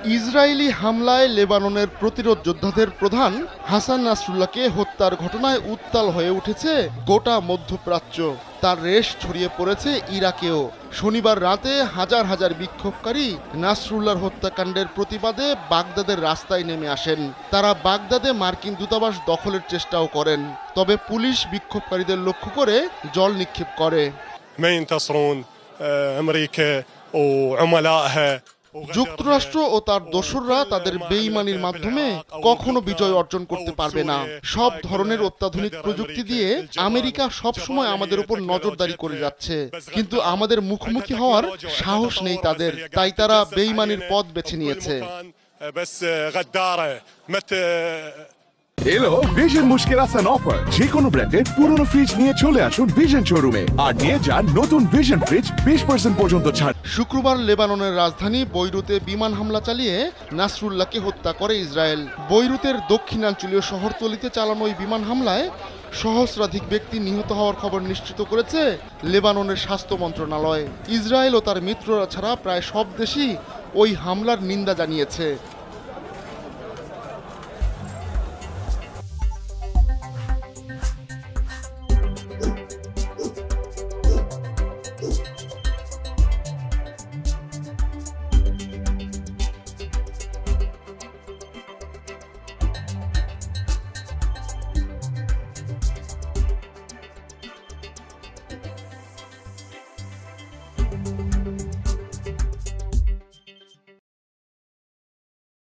Israeli হামলায় লেবাননের প্রতিরোধ যোদ্ধাদের প্রধান হাসান নাসরুল্লাহকে হত্যার ঘটনায় উত্তাল হয়ে উঠেছে গোটা মধ্যপ্রাচ্য। তার রেশ ছড়িয়ে পড়েছে ইরাকেও। শনিবার রাতে হাজার হাজার বিক্ষোভকারী নাসরুল্লাহর হত্যাকাণ্ডের প্রতিবাদে বাগদাদের রাস্তায় নেমে আসেন। তারা বাগদাদে মার্কিন দূতাবাস দখলের চেষ্টাও করেন, তবে পুলিশ বিক্ষোভকারীদের লক্ষ্য করে জল নিক্ষেপ করে। যুক্তরাষ্ট্র ও তার দোসররা তাদের বেইমানির মাধ্যমে কখনো বিজয় অর্জন করতে পারবে না। সব ধরনের অত্যাধুনিক প্রযুক্তি দিয়ে আমেরিকা সবসময় আমাদের উপর নজরদারি করে যাচ্ছে, কিন্তু আমাদের মুখোমুখি হওয়ার সাহস নেই তাদের, তাই তারা বেইমানির পথ বেছে নিয়েছে। এলো ভিশন মুশকিল আসান অফার। যে কোনো ব্র্যান্ডের পুরনো ফ্রিজ নিয়ে চলে আসুন ভিশন শোরুমে আর নিয়ে যান নতুন ভিশন ফ্রিজ 20% পর্যন্ত ছাড়। শুক্রবার লেবাননের রাজধানী বৈরুতে বিমান হামলা চালিয়ে নাসরুল্লাহকে হত্যা করে ইসরায়েল। বৈরুতের দক্ষিণাঞ্চলীয় শহরতলিতে চালানো ওই বিমান হামলায় সহস্রাধিক ব্যক্তি নিহত হওয়ার খবর নিশ্চিত করেছে লেবাননের স্বাস্থ্য মন্ত্রণালয়। ইসরায়েল ও তার মিত্ররা ছাড়া প্রায় সব দেশই ওই হামলার নিন্দা জানিয়েছে।